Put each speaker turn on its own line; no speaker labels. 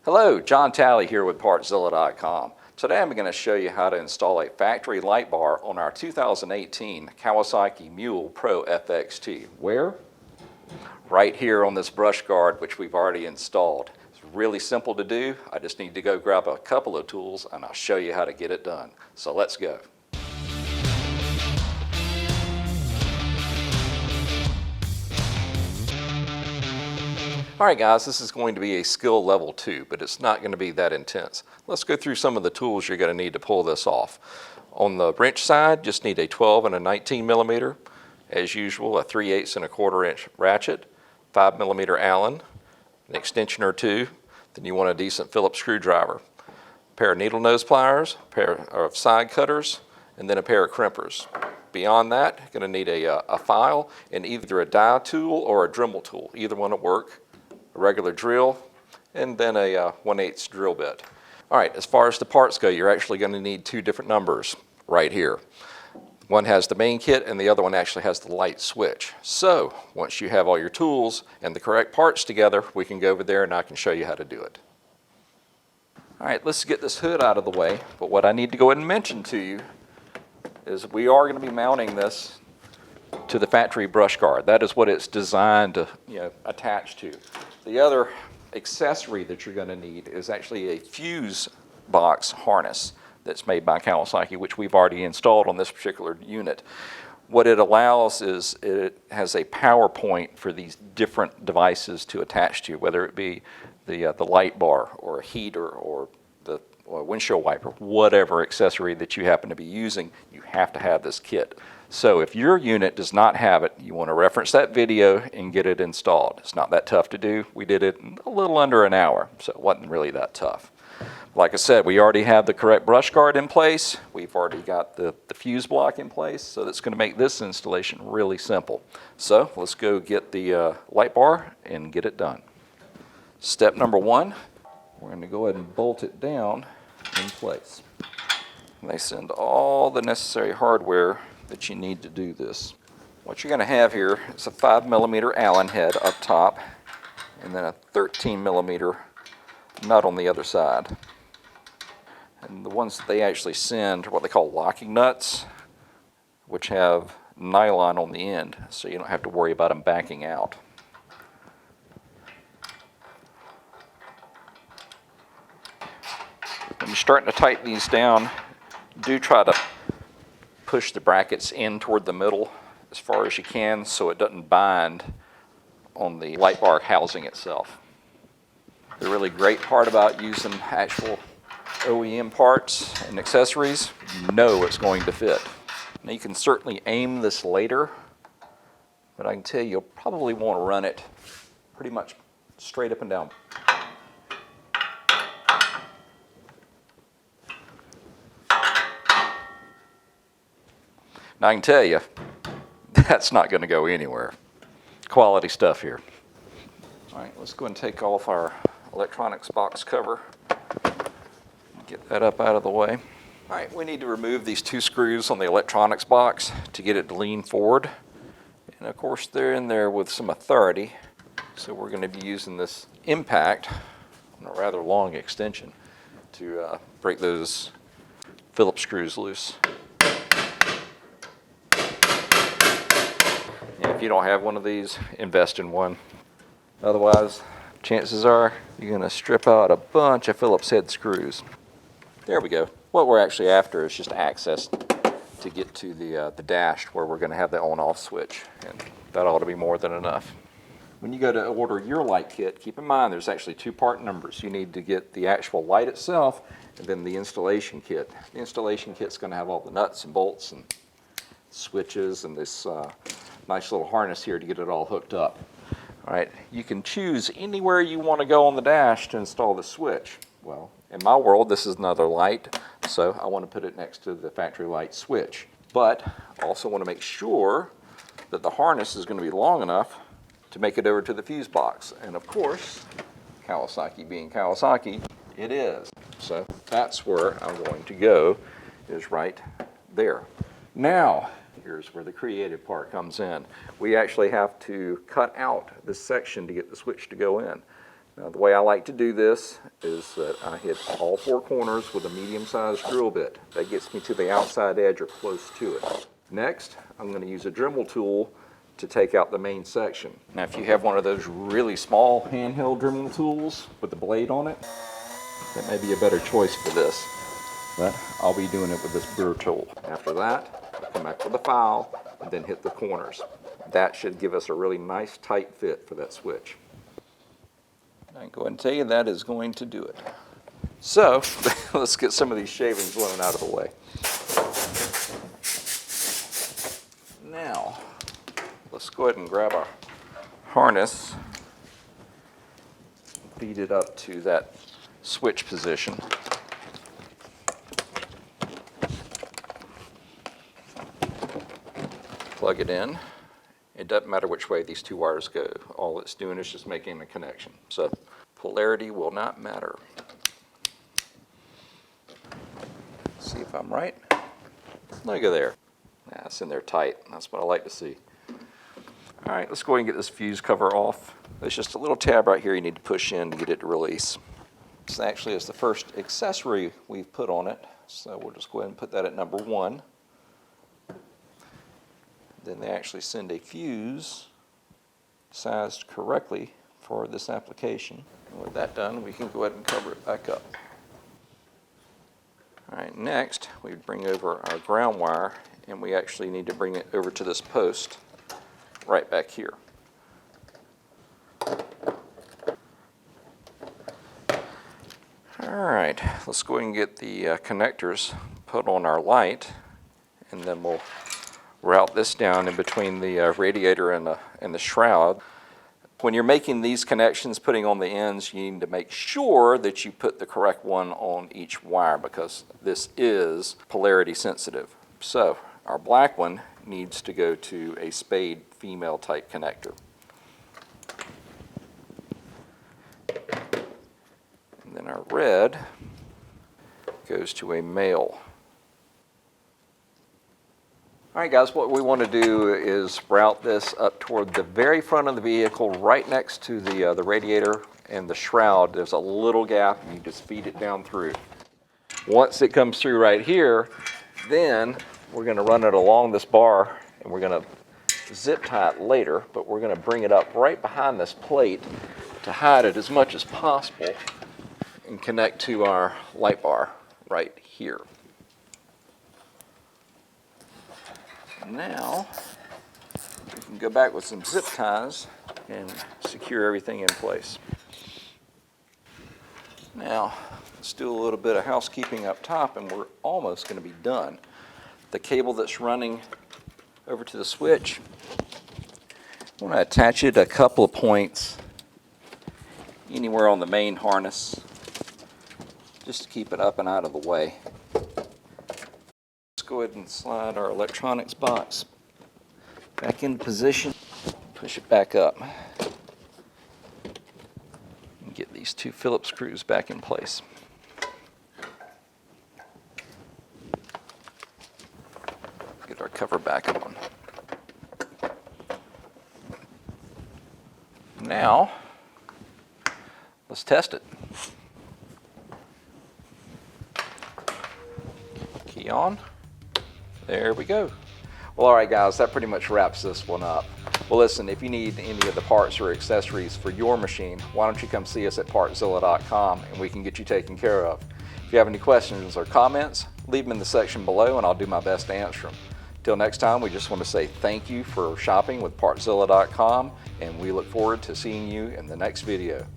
Hello, John Talley here with Partzilla.com. Today I'm going to show you how to install a factory light bar on our 2018 Kawasaki Mule Pro-FXT. Where? Right here on this brush guard, which we've already installed. It's really simple to do. I just need to go grab a couple of tools and I'll show you how to get it done. So let's go. Alright guys, this is going to be a skill level 2, but it's not going to be that intense. Let's go through some of the tools you're going to need to pull this off. On the wrench side, just need a 12 and a 19 millimeter. As usual, a 3/8 and a 1/4 inch ratchet, 5 millimeter Allen, an extension or two. Then you want a decent Phillips screwdriver, a pair of needle nose pliers, a pair of side cutters, and then a pair of crimpers. Beyond that, you're going to need a file and either a die tool or a Dremel tool. Either one will work. A regular drill, and then a 1/8 drill bit. All right, as far as the parts go, you're actually going to need two different numbers right here. One has the main kit and the other one actually has the light switch. So once you have all your tools and the correct parts together, we can go over there and I can show you how to do it. All right, let's get this hood out of the way, but what I need to go ahead and mention to you is we are going to be mounting this to the factory brush guard. That is what it's designed to attach to. The other accessory that you're going to need is actually a fuse box harness that's made by Kawasaki, which we've already installed on this particular unit. What it allows is it has a power point for these different devices to attach to, whether it be the light bar or a heater or the windshield wiper, whatever accessory that you happen to be using, you have to have this kit. So if your unit does not have it, you want to reference that video and get it installed. It's not that tough to do. We did it in a little under an hour, so it wasn't really that tough. Like I said, we already have the correct brush guard in place. We've already got the fuse block in place, so that's going to make this installation really simple. So let's go get the light bar and get it done. Step number 1, we're going to go ahead and bolt it down in place. And they send all the necessary hardware that you need to do this. What you're going to have here is a 5 millimeter Allen head up top and then a 13 millimeter nut on the other side. And the ones that they actually send are what they call locking nuts, which have nylon on the end, so you don't have to worry about them backing out. When you're starting to tighten these down, do try to push the brackets in toward the middle as far as you can so it doesn't bind on the light bar housing itself. The really great part about using actual OEM parts and accessories, you know it's going to fit. Now you can certainly aim this later, but I can tell you, you'll probably want to run it pretty much straight up and down. Now I can tell you, that's not going to go anywhere. Quality stuff here. All right, let's go ahead and take off our electronics box cover. Get that up out of the way. All right, we need to remove these 2 screws on the electronics box to get it to lean forward. And of course, they're in there with some authority. So we're going to be using this impact on a rather long extension to break those Phillips screws loose. If you don't have one of these, invest in one. Otherwise, chances are you're going to strip out a bunch of Phillips head screws. There we go. What we're actually after is just access to get to the dash where we're going to have the on-off switch, and that ought to be more than enough. When you go to order your light kit, keep in mind there's actually 2 part numbers. You need to get the actual light itself and then the installation kit. The installation kit's going to have all the nuts and bolts and switches and this nice little harness here to get it all hooked up. All right, you can choose anywhere you want to go on the dash to install the switch. Well, in my world, this is another light, so I want to put it next to the factory light switch. But I also want to make sure that the harness is going to be long enough to make it over to the fuse box. And of course, Kawasaki being Kawasaki, it is. So that's where I'm going to go, is right there. Now, here's where the creative part comes in. We actually have to cut out this section to get the switch to go in. Now, the way I like to do this is that I hit all 4 corners with a medium-sized drill bit. That gets me to the outside edge or close to it. Next, I'm going to use a Dremel tool to take out the main section. Now, if you have one of those really small handheld Dremel tools with the blade on it, that may be a better choice for this. But I'll be doing it with this burr tool. After that, I'll come back with the file and then hit the corners. That should give us a really nice tight fit for that switch. I can go ahead and tell you that is going to do it. So let's get some of these shavings blown out of the way. Now, let's go ahead and grab our harness, feed it up to that switch position. Plug it in. It doesn't matter which way these 2 wires go. All it's doing is just making a connection. So polarity will not matter. Let's see if I'm right. Look at there. Yeah, it's in there tight. That's what I like to see. All right, let's go ahead and get this fuse cover off. There's just a little tab right here you need to push in to get it to release. This actually is the first accessory we've put on it. So we'll just go ahead and put that at number 1. Then they actually send a fuse sized correctly for this application. And with that done, we can go ahead and cover it back up. All right, next we bring over our ground wire, and we actually need to bring it over to this post right back here. All right, let's go ahead and get the connectors put on our light, and then we'll route this down in between the radiator and the shroud. When you're making these connections, putting on the ends, you need to make sure that you put the correct one on each wire because this is polarity sensitive. So our black one needs to go to a spade female type connector. And then our red goes to a male. All right, guys, what we want to do is route this up toward the very front of the vehicle, right next to the radiator and the shroud. There's a little gap, and you just feed it down through. Once it comes through right here, then we're going to run it along this bar, and we're going to zip tie it later, but we're going to bring it up right behind this plate to hide it as much as possible and connect to our light bar right here. Now, we can go back with some zip ties and secure everything in place. Now, let's do a little bit of housekeeping up top, and we're almost going to be done. The cable that's running over to the switch, I want to attach it a couple of points anywhere on the main harness, just to keep it up and out of the way. Go ahead and slide our electronics box back into position, push it back up, and get these 2 Phillips screws back in place. Get our cover back on. Now, let's test it. Key on. There we go. Well, all right, guys, that pretty much wraps this one up. Well, listen, if you need any of the parts or accessories for your machine, why don't you come see us at Partzilla.com and we can get you taken care of. If you have any questions or comments, leave them in the section below and I'll do my best to answer them. Till next time, we just want to say thank you for shopping with Partzilla.com, and we look forward to seeing you in the next video.